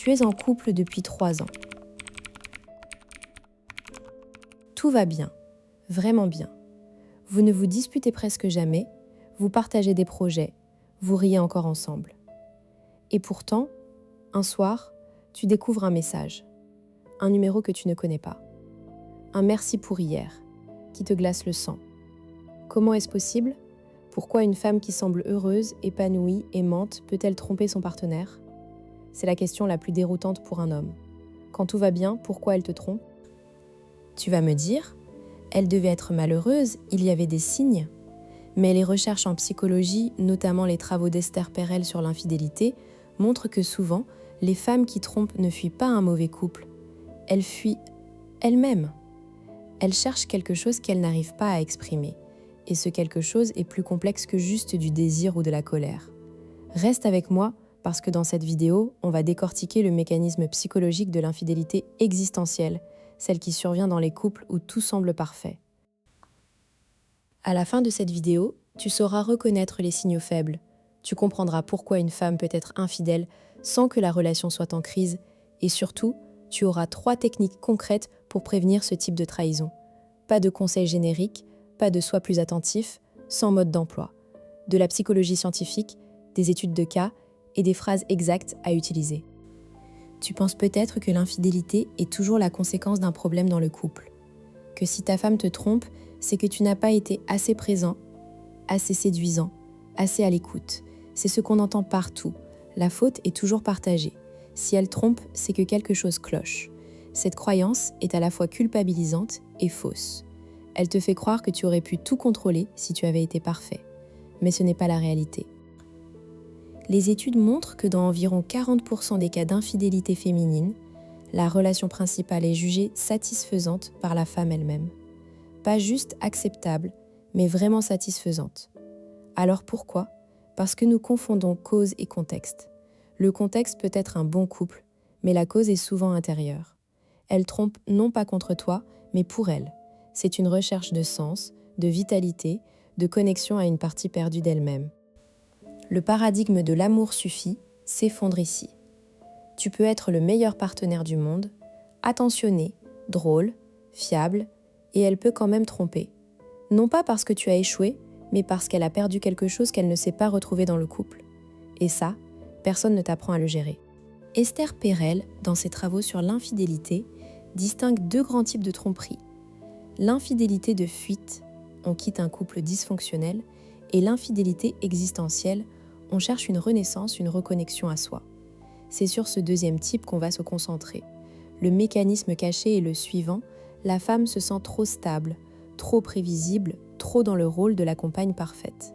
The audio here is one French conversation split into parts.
Tu es en couple depuis 3 ans. Tout va bien, vraiment bien. Vous ne vous disputez presque jamais, vous partagez des projets, vous riez encore ensemble. Et pourtant, un soir, tu découvres un message, un numéro que tu ne connais pas, un merci pour hier, qui te glace le sang. Comment est-ce possible ? Pourquoi une femme qui semble heureuse, épanouie, aimante peut-elle tromper son partenaire ? C'est la question la plus déroutante pour un homme. Quand tout va bien, pourquoi elle te trompe ? Tu vas me dire, elle devait être malheureuse, il y avait des signes. Mais les recherches en psychologie, notamment les travaux d'Esther Perel sur l'infidélité, montrent que souvent, les femmes qui trompent ne fuient pas un mauvais couple. Elles fuient elles-mêmes. Elles cherchent quelque chose qu'elles n'arrivent pas à exprimer. Et ce quelque chose est plus complexe que juste du désir ou de la colère. Reste avec moi, parce que dans cette vidéo, on va décortiquer le mécanisme psychologique de l'infidélité existentielle, celle qui survient dans les couples où tout semble parfait. À la fin de cette vidéo, tu sauras reconnaître les signaux faibles. Tu comprendras pourquoi une femme peut être infidèle sans que la relation soit en crise. Et surtout, tu auras 3 techniques concrètes pour prévenir ce type de trahison. Pas de conseils génériques, pas de sois plus attentif, sans mode d'emploi. De la psychologie scientifique, des études de cas et des phrases exactes à utiliser. Tu penses peut-être que l'infidélité est toujours la conséquence d'un problème dans le couple. Que si ta femme te trompe, c'est que tu n'as pas été assez présent, assez séduisant, assez à l'écoute. C'est ce qu'on entend partout. La faute est toujours partagée. Si elle trompe, c'est que quelque chose cloche. Cette croyance est à la fois culpabilisante et fausse. Elle te fait croire que tu aurais pu tout contrôler si tu avais été parfait. Mais ce n'est pas la réalité. Les études montrent que dans environ 40% des cas d'infidélité féminine, la relation principale est jugée satisfaisante par la femme elle-même. Pas juste acceptable, mais vraiment satisfaisante. Alors pourquoi ? Parce que nous confondons cause et contexte. Le contexte peut être un bon couple, mais la cause est souvent intérieure. Elle trompe non pas contre toi, mais pour elle. C'est une recherche de sens, de vitalité, de connexion à une partie perdue d'elle-même. Le paradigme de l'amour suffit s'effondre ici. Tu peux être le meilleur partenaire du monde, attentionné, drôle, fiable, et elle peut quand même tromper. Non pas parce que tu as échoué, mais parce qu'elle a perdu quelque chose qu'elle ne sait pas retrouver dans le couple. Et ça, personne ne t'apprend à le gérer. Esther Perel, dans ses travaux sur l'infidélité, distingue 2 grands types de tromperie. L'infidélité de fuite, on quitte un couple dysfonctionnel, et l'infidélité existentielle, on cherche une renaissance, une reconnexion à soi. C'est sur ce 2e type qu'on va se concentrer. Le mécanisme caché est le suivant, la femme se sent trop stable, trop prévisible, trop dans le rôle de la compagne parfaite.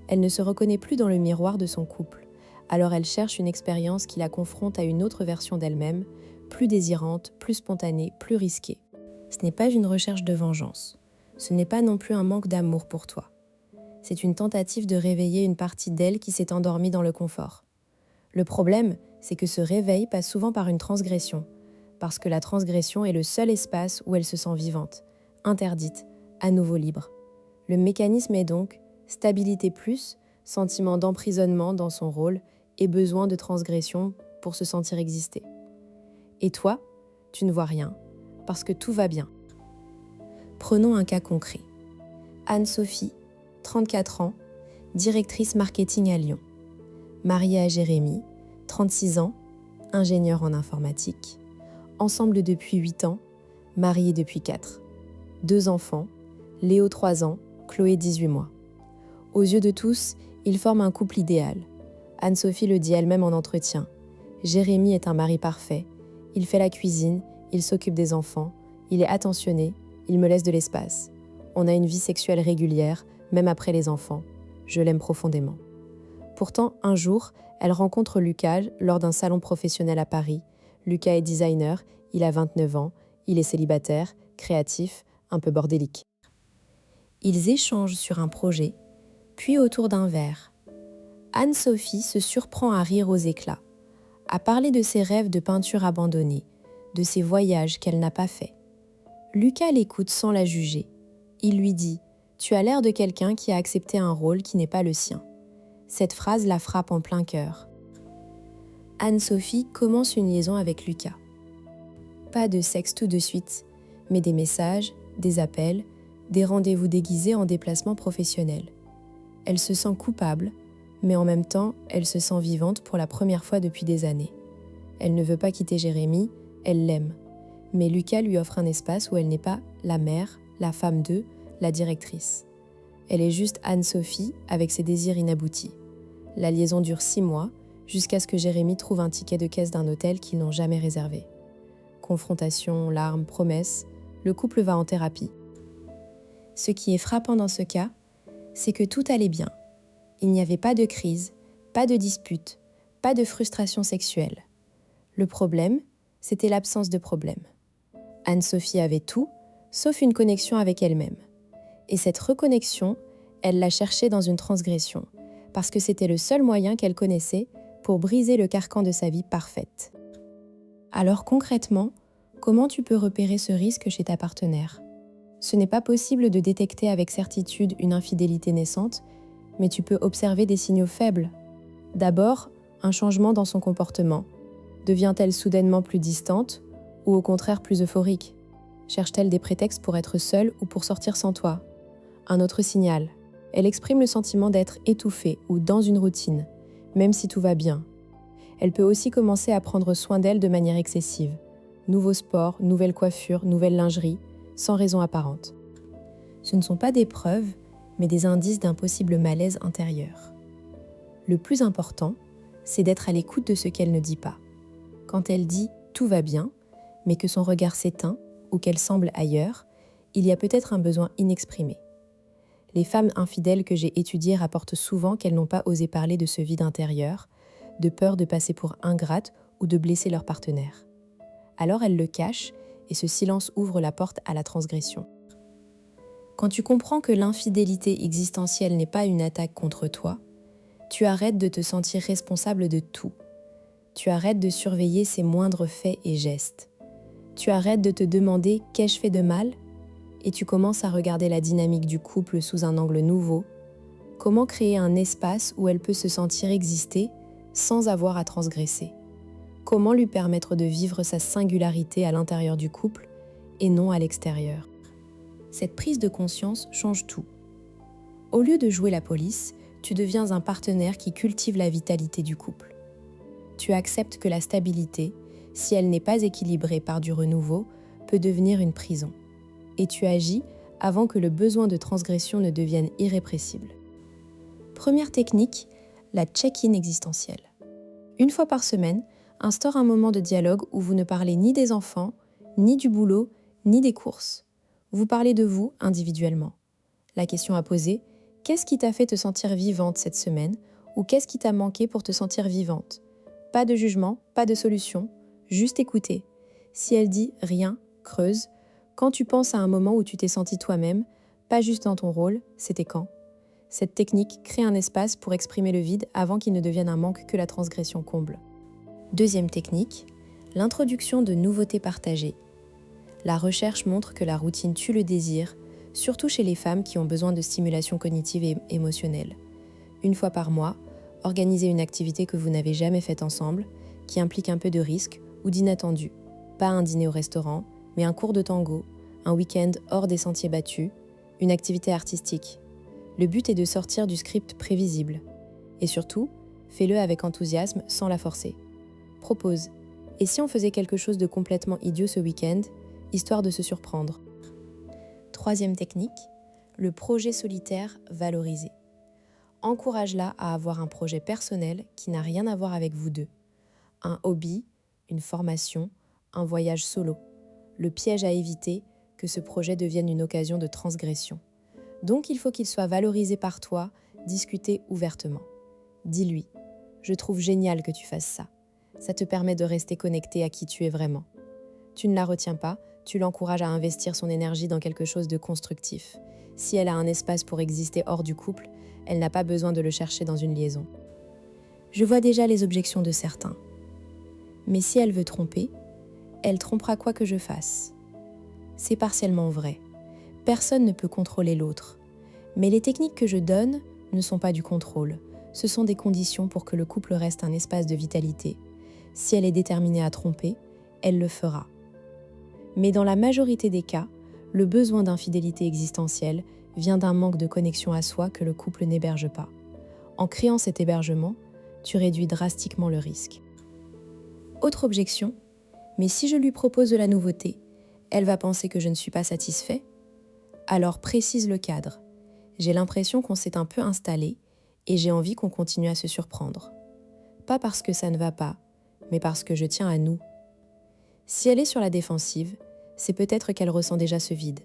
Elle ne se reconnaît plus dans le miroir de son couple, alors elle cherche une expérience qui la confronte à une autre version d'elle-même, plus désirante, plus spontanée, plus risquée. Ce n'est pas une recherche de vengeance, ce n'est pas non plus un manque d'amour pour toi. C'est une tentative de réveiller une partie d'elle qui s'est endormie dans le confort. Le problème, c'est que ce réveil passe souvent par une transgression, parce que la transgression est le seul espace où elle se sent vivante, interdite, à nouveau libre. Le mécanisme est donc stabilité plus, sentiment d'emprisonnement dans son rôle et besoin de transgression pour se sentir exister. Et toi, tu ne vois rien, parce que tout va bien. Prenons un cas concret. Anne-Sophie, 34 ans, directrice marketing à Lyon. Mariée à Jérémy, 36 ans, ingénieur en informatique. Ensemble depuis 8 ans, mariés depuis 4. 2 enfants, Léo 3 ans, Chloé 18 mois. Aux yeux de tous, ils forment un couple idéal. Anne-Sophie le dit elle-même en entretien. Jérémy est un mari parfait. Il fait la cuisine, il s'occupe des enfants, il est attentionné, il me laisse de l'espace. On a une vie sexuelle régulière, même après les enfants. Je l'aime profondément. Pourtant, un jour, elle rencontre Lucas lors d'un salon professionnel à Paris. Lucas est designer, il a 29 ans, il est célibataire, créatif, un peu bordélique. Ils échangent sur un projet, puis autour d'un verre. Anne-Sophie se surprend à rire aux éclats, à parler de ses rêves de peinture abandonnés, de ses voyages qu'elle n'a pas faits. Lucas l'écoute sans la juger. Il lui dit « Tu as l'air de quelqu'un qui a accepté un rôle qui n'est pas le sien ». Cette phrase la frappe en plein cœur. Anne-Sophie commence une liaison avec Lucas. Pas de sexe tout de suite, mais des messages, des appels, des rendez-vous déguisés en déplacement professionnel. Elle se sent coupable, mais en même temps, elle se sent vivante pour la première fois depuis des années. Elle ne veut pas quitter Jérémy, elle l'aime. Mais Lucas lui offre un espace où elle n'est pas la mère, la femme d'eux, la directrice. Elle est juste Anne-Sophie avec ses désirs inaboutis. La liaison dure 6 mois, jusqu'à ce que Jérémy trouve un ticket de caisse d'un hôtel qu'ils n'ont jamais réservé. Confrontation, larmes, promesses, le couple va en thérapie. Ce qui est frappant dans ce cas, c'est que tout allait bien. Il n'y avait pas de crise, pas de dispute, pas de frustration sexuelle. Le problème, c'était l'absence de problème. Anne-Sophie avait tout, sauf une connexion avec elle-même. Et cette reconnexion, elle l'a cherchée dans une transgression, parce que c'était le seul moyen qu'elle connaissait pour briser le carcan de sa vie parfaite. Alors concrètement, comment tu peux repérer ce risque chez ta partenaire ? Ce n'est pas possible de détecter avec certitude une infidélité naissante, mais tu peux observer des signaux faibles. D'abord, un changement dans son comportement. Devient-elle soudainement plus distante ou au contraire plus euphorique ? Cherche-t-elle des prétextes pour être seule ou pour sortir sans toi ? Un autre signal. Elle exprime le sentiment d'être étouffée ou dans une routine, même si tout va bien. Elle peut aussi commencer à prendre soin d'elle de manière excessive. Nouveau sport, nouvelle coiffure, nouvelle lingerie, sans raison apparente. Ce ne sont pas des preuves, mais des indices d'un possible malaise intérieur. Le plus important, c'est d'être à l'écoute de ce qu'elle ne dit pas. Quand elle dit « tout va bien », mais que son regard s'éteint ou qu'elle semble ailleurs, il y a peut-être un besoin inexprimé. Les femmes infidèles que j'ai étudiées rapportent souvent qu'elles n'ont pas osé parler de ce vide intérieur, de peur de passer pour ingrates ou de blesser leur partenaire. Alors elles le cachent et ce silence ouvre la porte à la transgression. Quand tu comprends que l'infidélité existentielle n'est pas une attaque contre toi, tu arrêtes de te sentir responsable de tout. Tu arrêtes de surveiller ses moindres faits et gestes. Tu arrêtes de te demander « qu'ai-je fait de mal ?» et tu commences à regarder la dynamique du couple sous un angle nouveau. Comment créer un espace où elle peut se sentir exister sans avoir à transgresser ? Comment lui permettre de vivre sa singularité à l'intérieur du couple et non à l'extérieur ? Cette prise de conscience change tout. Au lieu de jouer la police, tu deviens un partenaire qui cultive la vitalité du couple. Tu acceptes que la stabilité, si elle n'est pas équilibrée par du renouveau, peut devenir une prison. Et tu agis avant que le besoin de transgression ne devienne irrépressible. Première technique, la check-in existentielle. Une fois par semaine, instaure un moment de dialogue où vous ne parlez ni des enfants, ni du boulot, ni des courses. Vous parlez de vous individuellement. La question à poser, qu'est-ce qui t'a fait te sentir vivante cette semaine ou qu'est-ce qui t'a manqué pour te sentir vivante ? Pas de jugement, pas de solution, juste écouter. Si elle dit rien, creuse. Quand tu penses à un moment où tu t'es senti toi-même, pas juste dans ton rôle, c'était quand ? Cette technique crée un espace pour exprimer le vide avant qu'il ne devienne un manque que la transgression comble. Deuxième technique, l'introduction de nouveautés partagées. La recherche montre que la routine tue le désir, surtout chez les femmes qui ont besoin de stimulation cognitive et émotionnelle. Une fois par mois, organisez une activité que vous n'avez jamais faite ensemble, qui implique un peu de risque ou d'inattendu. Pas un dîner au restaurant, mais un cours de tango, un week-end hors des sentiers battus, une activité artistique. Le but est de sortir du script prévisible. Et surtout, fais-le avec enthousiasme sans la forcer. Propose. Et si on faisait quelque chose de complètement idiot ce week-end, histoire de se surprendre ? Troisième technique, le projet solitaire valorisé. Encourage-la à avoir un projet personnel qui n'a rien à voir avec vous deux. Un hobby, une formation, un voyage solo. Le piège à éviter, que ce projet devienne une occasion de transgression. Donc il faut qu'il soit valorisé par toi, discuté ouvertement. Dis-lui, je trouve génial que tu fasses ça. Ça te permet de rester connecté à qui tu es vraiment. Tu ne la retiens pas, tu l'encourages à investir son énergie dans quelque chose de constructif. Si elle a un espace pour exister hors du couple, elle n'a pas besoin de le chercher dans une liaison. Je vois déjà les objections de certains. Mais si elle veut tromper, elle trompera quoi que je fasse. C'est partiellement vrai. Personne ne peut contrôler l'autre. Mais les techniques que je donne ne sont pas du contrôle. Ce sont des conditions pour que le couple reste un espace de vitalité. Si elle est déterminée à tromper, elle le fera. Mais dans la majorité des cas, le besoin d'infidélité existentielle vient d'un manque de connexion à soi que le couple n'héberge pas. En créant cet hébergement, tu réduis drastiquement le risque. Autre objection, mais si je lui propose de la nouveauté, elle va penser que je ne suis pas satisfait? Alors précise le cadre. J'ai l'impression qu'on s'est un peu installé et j'ai envie qu'on continue à se surprendre. Pas parce que ça ne va pas, mais parce que je tiens à nous. Si elle est sur la défensive, c'est peut-être qu'elle ressent déjà ce vide.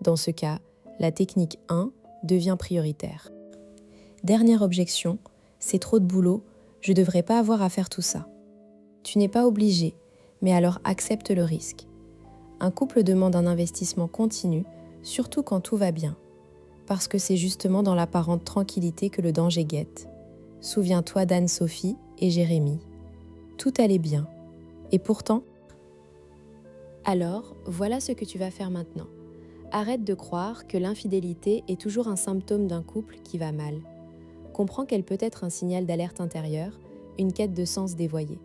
Dans ce cas, la technique 1 devient prioritaire. Dernière objection, c'est trop de boulot, je ne devrais pas avoir à faire tout ça. Tu n'es pas obligé, mais alors accepte le risque. Un couple demande un investissement continu, surtout quand tout va bien. Parce que c'est justement dans l'apparente tranquillité que le danger guette. Souviens-toi d'Anne-Sophie et Jérémie. Tout allait bien. Et pourtant... Alors, voilà ce que tu vas faire maintenant. Arrête de croire que l'infidélité est toujours un symptôme d'un couple qui va mal. Comprends qu'elle peut être un signal d'alerte intérieure, une quête de sens dévoyée.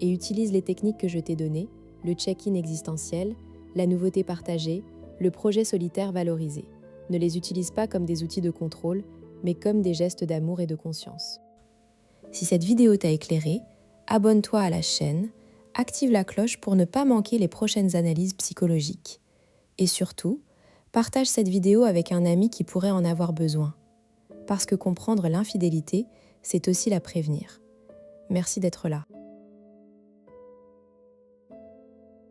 Et utilise les techniques que je t'ai données, le check-in existentiel, la nouveauté partagée, le projet solitaire valorisé. Ne les utilise pas comme des outils de contrôle, mais comme des gestes d'amour et de conscience. Si cette vidéo t'a éclairé, abonne-toi à la chaîne, active la cloche pour ne pas manquer les prochaines analyses psychologiques. Et surtout, partage cette vidéo avec un ami qui pourrait en avoir besoin. Parce que comprendre l'infidélité, c'est aussi la prévenir. Merci d'être là.